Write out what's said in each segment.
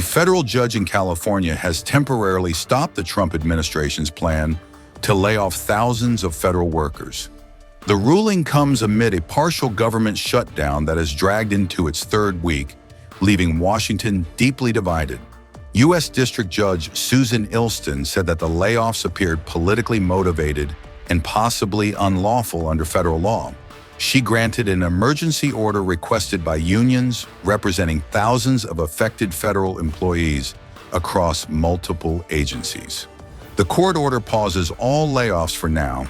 federal judge in California has temporarily stopped the Trump administration's plan to lay off thousands of federal workers. The ruling comes amid a partial government shutdown that has dragged into its third week, leaving Washington deeply divided. U.S. District Judge Susan Illston said that the layoffs appeared politically motivated and possibly unlawful under federal law. She granted an emergency order requested by unions representing thousands of affected federal employees across multiple agencies. The court order pauses all layoffs for now,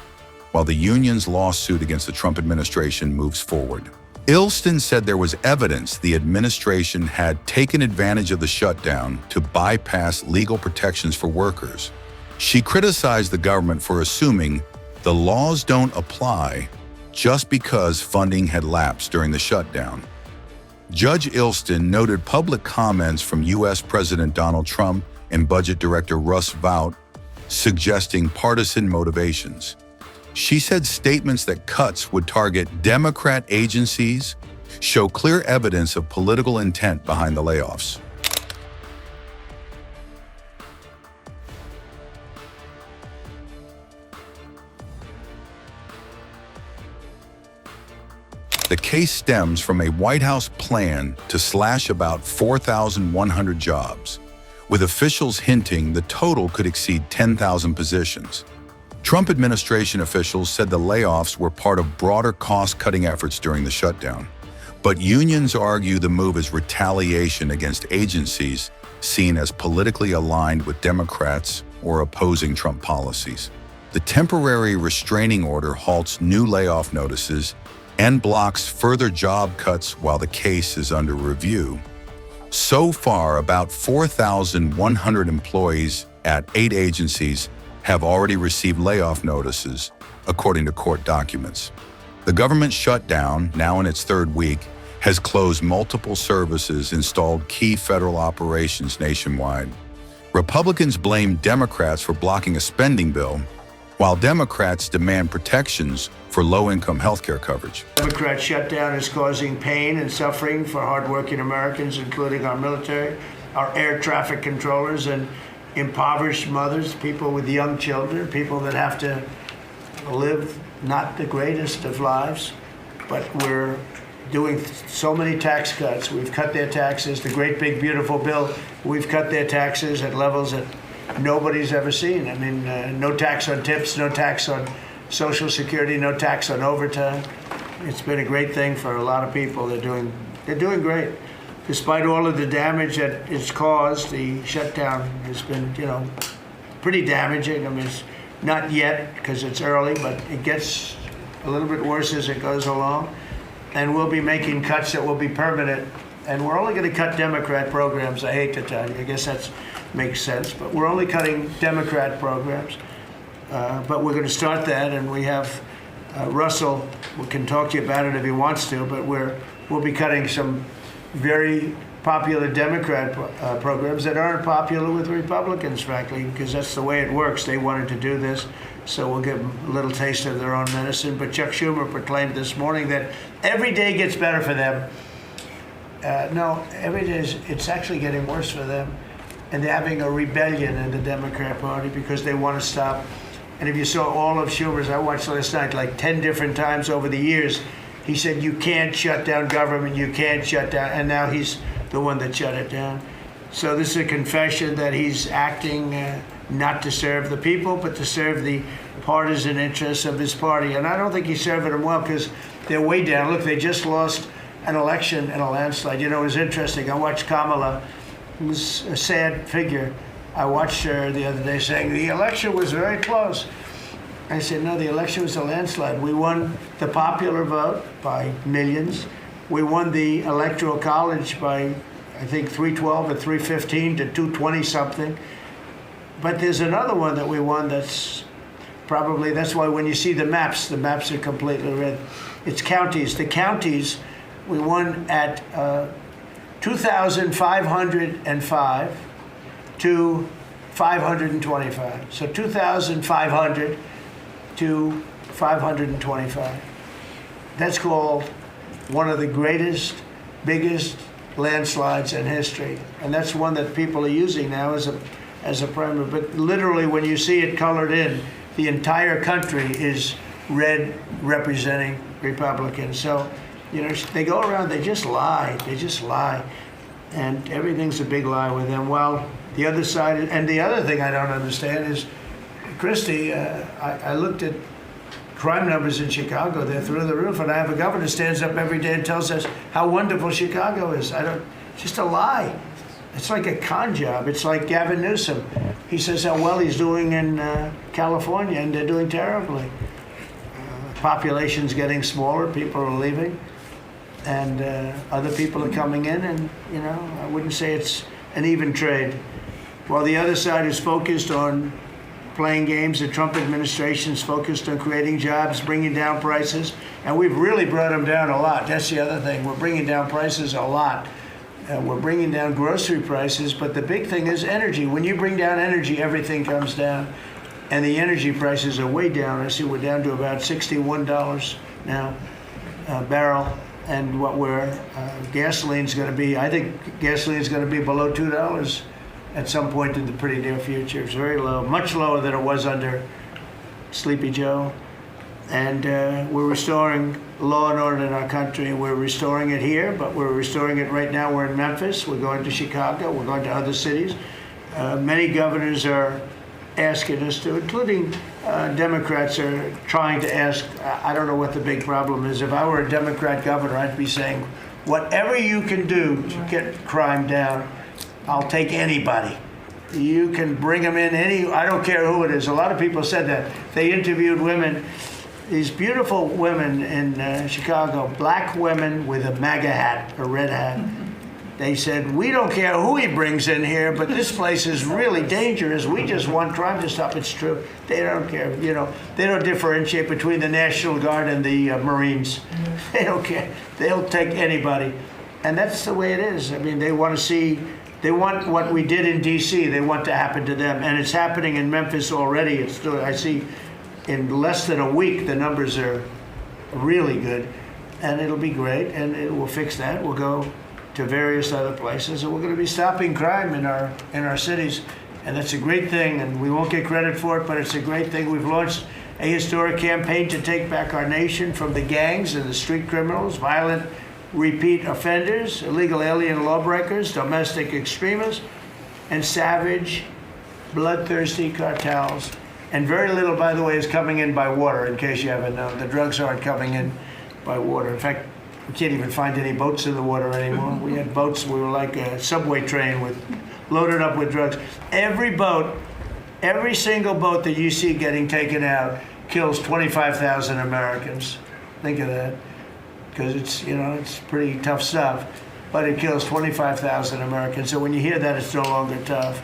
while the union's lawsuit against the Trump administration moves forward. Illston said there was evidence the administration had taken advantage of the shutdown to bypass legal protections for workers. She criticized the government for assuming the laws don't apply just because funding had lapsed during the shutdown. Judge Illston noted public comments from U.S. President Donald Trump and Budget Director Russ Vought suggesting partisan motivations. She said statements that cuts would target Democrat agencies show clear evidence of political intent behind the layoffs. The case stems from a White House plan to slash about 4,100 jobs, with officials hinting the total could exceed 10,000 positions. Trump administration officials said the layoffs were part of broader cost-cutting efforts during the shutdown, but unions argue the move is retaliation against agencies seen as politically aligned with Democrats or opposing Trump policies. The temporary restraining order halts new layoff notices and blocks further job cuts while the case is under review. So far, about 4,100 employees at 8 agencies have already received layoff notices, according to court documents. The government shutdown, now in its third week, has closed multiple services and stalled key federal operations nationwide. Republicans blame Democrats for blocking a spending bill, while Democrats demand protections for low-income health care coverage. Democrat shutdown is causing pain and suffering for hardworking Americans, including our military, our air traffic controllers, and impoverished mothers, people with young children, people that have to live not the greatest of lives. But we're doing so many tax cuts. We've cut their taxes. The great big beautiful bill, we've cut their taxes at levels that nobody's ever seen. I mean, no tax on tips, no tax on Social Security, no tax on overtime. It's been a great thing for a lot of people. They're doing great. Despite all of the damage that it's caused, the shutdown has been, pretty damaging. I mean, it's not yet because it's early, but it gets a little bit worse as it goes along. And we'll be making cuts that will be permanent. And we're only going to cut Democrat programs. I hate to tell you. I guess that makes sense. But we're only cutting Democrat programs. But we're going to start that, and we have Russell. We can talk to you about it if he wants to. But we'll be cutting some very popular Democrat programs that aren't popular with Republicans, frankly, because that's the way it works. They wanted to do this, so we'll give them a little taste of their own medicine. But Chuck Schumer proclaimed this morning that every day gets better for them. No, every day it's actually getting worse for them. And they're having a rebellion in the Democrat Party because they want to stop. And if you saw all of Schumer's, I watched last night like 10 different times over the years, he said, you can't shut down government, you can't shut down, and now he's the one that shut it down. So this is a confession that he's acting not to serve the people, but to serve the partisan interests of his party. And I don't think he's serving them well because they're way down. Look, they just lost an election in a landslide. It was interesting. I watched Kamala, who's a sad figure. I watched her the other day saying the election was very close. I said, no, the election was a landslide. We won the popular vote by millions. We won the Electoral College by, I think, 312 or 315 to 220 something. But there's another one that we won that's why when you see the maps are completely red. It's counties. The counties, we won at 2,505 to 525. So 2,500 to 525. That's called one of the greatest, biggest landslides in history. And that's one that people are using now as a primer. But literally, when you see it colored in, the entire country is red representing Republicans. So, they go around, they just lie. They just lie. And everything's a big lie with them. Well, the other side, and the other thing I don't understand is, Christie, I looked at crime numbers in Chicago. They're through the roof. And I have a governor who stands up every day and tells us how wonderful Chicago is. Just a lie. It's like a con job. It's like Gavin Newsom. He says how well he's doing in California, and they're doing terribly. Population's getting smaller. People are leaving. And other people are coming in, and I wouldn't say it's an even trade. While the other side is focused on playing games, the Trump administration's focused on creating jobs, bringing down prices, and we've really brought them down a lot. That's the other thing. We're bringing down prices a lot. We're bringing down grocery prices, but the big thing is energy. When you bring down energy, everything comes down, and the energy prices are way down. I see we're down to about $61 now a barrel. And what gasoline's going to be, I think gasoline's going to be below $2 at some point in the pretty near future. It's very low, much lower than it was under Sleepy Joe. And we're restoring law and order in our country. We're restoring it here, but we're restoring it right now. We're in Memphis. We're going to Chicago. We're going to other cities. Many governors are asking us to, including Democrats are trying to ask. I don't know what the big problem is. If I were a Democrat governor, I'd be saying, whatever you can do to get crime down, I'll take anybody. You can bring them in I don't care who it is. A lot of people said that. They interviewed women, these beautiful women in Chicago, black women with a MAGA hat, a red hat. They said, we don't care who he brings in here, but this place is really dangerous. We just want crime to stop. It's true. They don't care. They don't differentiate between the National Guard and the Marines. They don't care. They'll take anybody. And that's the way it is. I mean, they want what we did in D.C., they want to happen to them. And it's happening in Memphis already. I see in less than a week, the numbers are really good. And it'll be great. And it will fix that. We'll go to various other places, and we're going to be stopping crime in our cities, and that's a great thing, and we won't get credit for it, but it's a great thing. We've launched a historic campaign to take back our nation from the gangs and the street criminals, violent repeat offenders, illegal alien lawbreakers, domestic extremists, and savage, bloodthirsty cartels. And very little, by the way, is coming in by water, in case you haven't known. The drugs aren't coming in by water. In fact, we can't even find any boats in the water anymore. We had boats, we were like a subway train loaded up with drugs. Every single boat that you see getting taken out kills 25,000 Americans. Think of that. Because it's pretty tough stuff. But it kills 25,000 Americans. So when you hear that, it's no longer tough.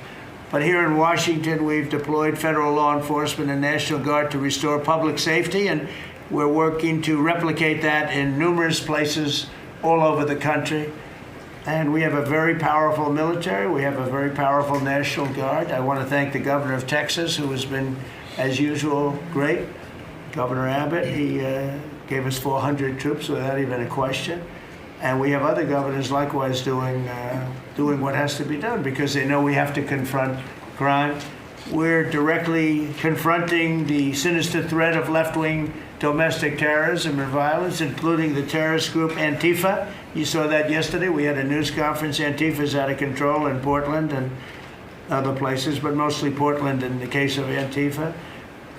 But here in Washington, we've deployed federal law enforcement and National Guard to restore public safety, and we're working to replicate that in numerous places all over the country. And we have a very powerful military. We have a very powerful National Guard. I want to thank the governor of Texas, who has been, as usual, great. Governor Abbott, he gave us 400 troops without even a question. And we have other governors likewise doing what has to be done, because they know we have to confront crime. We're directly confronting the sinister threat of left-wing domestic terrorism and violence, including the terrorist group Antifa. You saw that yesterday. We had a news conference. Antifa's out of control in Portland and other places, but mostly Portland in the case of Antifa.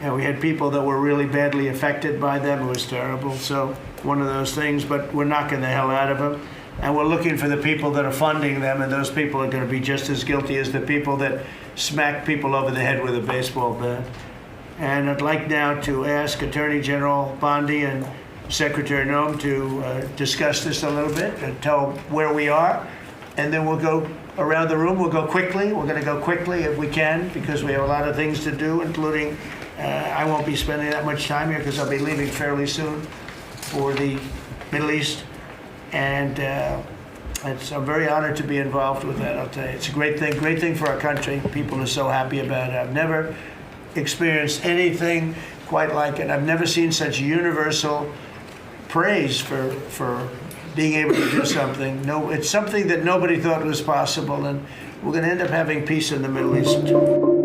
And we had people that were really badly affected by them. It was terrible. So one of those things, but we're knocking the hell out of them. And we're looking for the people that are funding them, and those people are going to be just as guilty as the people that smack people over the head with a baseball bat. And I'd like now to ask Attorney General Bondi and Secretary Noem to discuss this a little bit and tell where we are. And then we'll go around the room. We'll go quickly. We're going to go quickly if we can, because we have a lot of things to do, including I won't be spending that much time here because I'll be leaving fairly soon for the Middle East. And I'm very honored to be involved with that, I'll tell you. It's a great thing for our country. People are so happy about it. I've never experienced anything quite like it. I've never seen such universal praise for being able to do something. No, it's something that nobody thought was possible, and we're going to end up having peace in the Middle East.